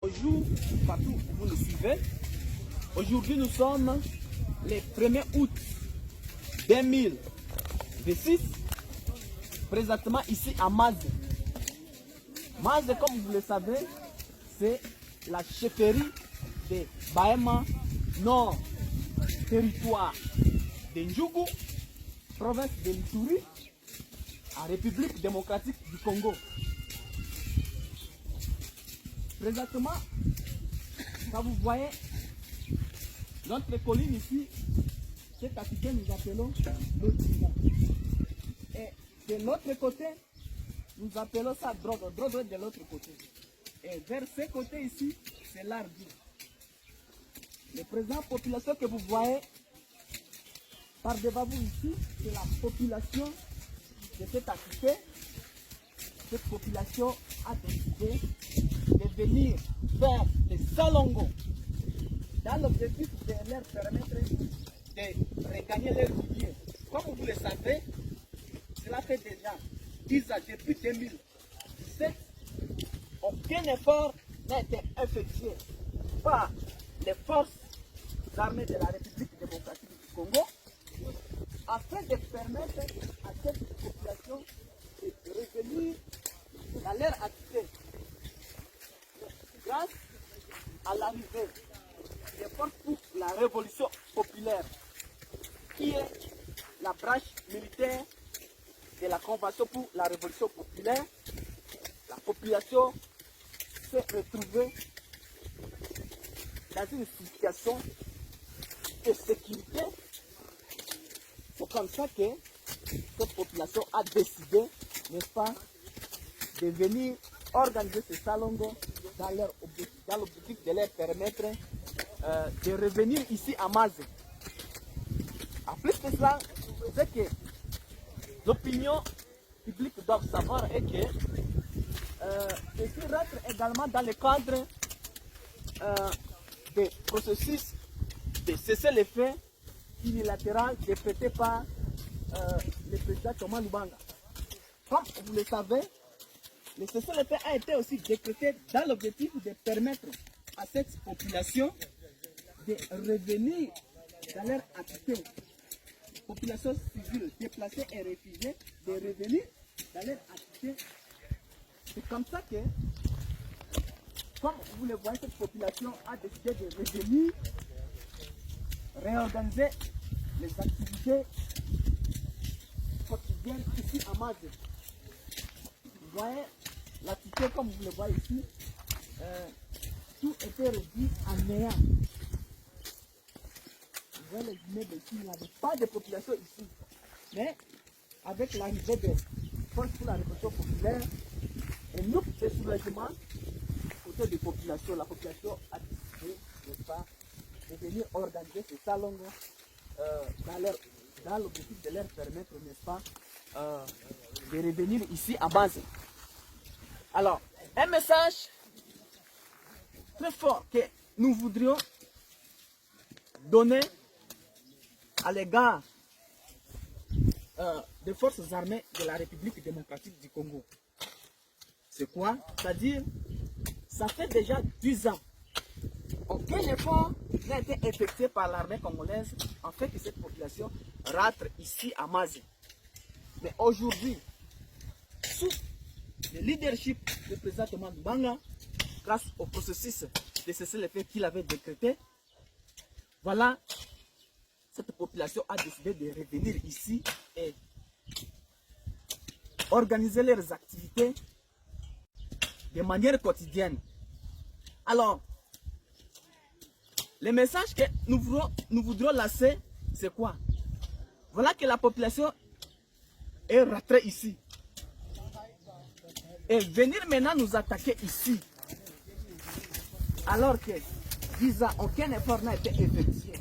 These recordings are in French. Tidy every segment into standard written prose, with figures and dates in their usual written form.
Bonjour, partout où vous nous suivez. Aujourd'hui, nous sommes le 1er août 2026, présentement ici à Mazé. Mazé, comme vous le savez, c'est la chefferie de Bahema Nord, territoire de Ndjougou, province de l'Ituri, en République démocratique du Congo. Présentement, quand vous voyez notre colline ici, cette activité nous appelons l'Otiga. Et de l'autre côté, nous appelons ça Drodo. Drodo est de l'autre côté. Et vers ce côté ici, c'est l'Ardi. Les présentes populations que vous voyez par devant vous ici, c'est la population de cette activité. Cette population a décidé de venir vers les Salongo dans l'objectif de leur permettre de regagner leur milieu. Comme vous le savez, cela fait déjà 10 ans, depuis 2017, aucun effort n'a été effectué par les forces armées de la République démocratique du Congo afin de permettre à cette population de revenir dans leur activité. Grâce à l'arrivée des forces pour la révolution populaire, qui est la branche militaire de la Convention pour la révolution populaire, la population s'est retrouvée dans une situation de sécurité. C'est comme ça que cette population a décidé, n'est-ce pas, de venir organiser ce salongo dans l'objectif de leur permettre de revenir ici à Mazé. En plus de cela, c'est que l'opinion publique doit savoir est que ceci rentre également dans le cadre des processus de cessez-le-feu unilatéral décrété par le président Thomas Lubanga. Comme vous le savez, le cessez-le-feu a été aussi décrété dans l'objectif de permettre à cette population de revenir dans leur activité. Population civile déplacée et réfugiée de revenir dans leur activité. C'est comme ça que, comme vous le voyez, cette population a décidé de revenir, réorganiser les activités quotidiennes ici à Mazé. Vous voyez, l'activité, comme vous le voyez ici, tout était réduit en néant. Vous voyez les immeubles ici, il n'y avait pas de population ici. Mais avec l'arrivée des forces pour la révolution populaire, et nous, ce soulagement, côté des populations, la population a décidé, n'est-ce pas, de venir organiser ce salon dans l'objectif de leur permettre, n'est-ce pas, de revenir ici à Mazé. Alors, un message très fort que nous voudrions donner à l'égard des forces armées de la République démocratique du Congo. C'est quoi? C'est-à-dire, ça fait déjà 10 ans. Aucun effort n'a été effectué par l'armée congolaise en fait que cette population rentre ici à Mazé. Mais aujourd'hui, sous le leadership du président Thomas Lubanga, grâce au processus de cessez-le-feu qu'il avait décrété, voilà, cette population a décidé de revenir ici et organiser leurs activités de manière quotidienne. Alors, le message que nous voudrons lancer, c'est quoi? Voilà que la population est rentrée ici. Et venir maintenant nous attaquer ici, alors que 10 ans, aucun effort n'a été effectué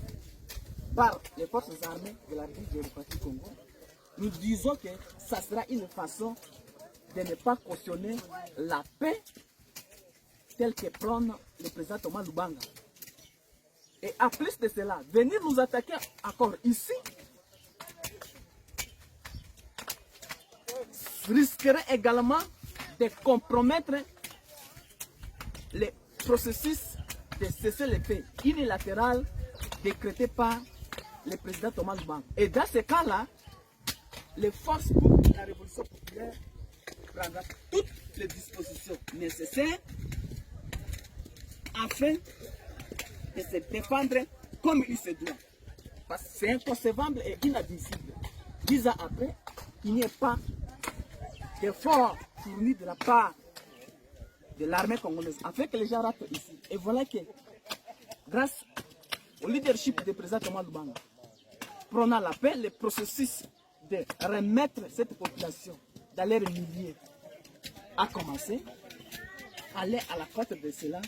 par les forces armées de la République démocratique du Congo, nous disons que ça sera une façon de ne pas cautionner la paix telle que prône le président Thomas Lubanga. Et à plus de cela, venir nous attaquer encore ici risquerait également de compromettre les processus de cesser les faits unilatéral décrété par le président Thomas Lubanga. Et dans ce cas-là, les forces pour la révolution populaire prendront toutes les dispositions nécessaires afin de se défendre comme il se doit. Parce que c'est inconcevable et inadmissible. 10 ans après, il n'y ait pas d'effort fourni de la part de l'armée congolaise afin que les gens rentrent ici. Et voilà que, grâce au leadership du président Thomas Lubanga, prenant la paix, le processus de remettre cette population dans leur milieu a commencé. Aller à la côte de cela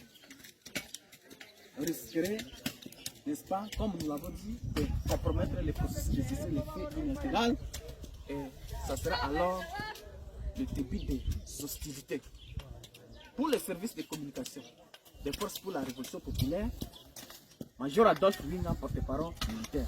risquerait, n'est-ce pas, comme nous l'avons dit, de compromettre le processus de cesser les faits unilatérales. Et ça sera alors le début des hostilités. Pour les services de communication des forces pour la révolution populaire, Major Adolphe Winga, porte-parole militaire.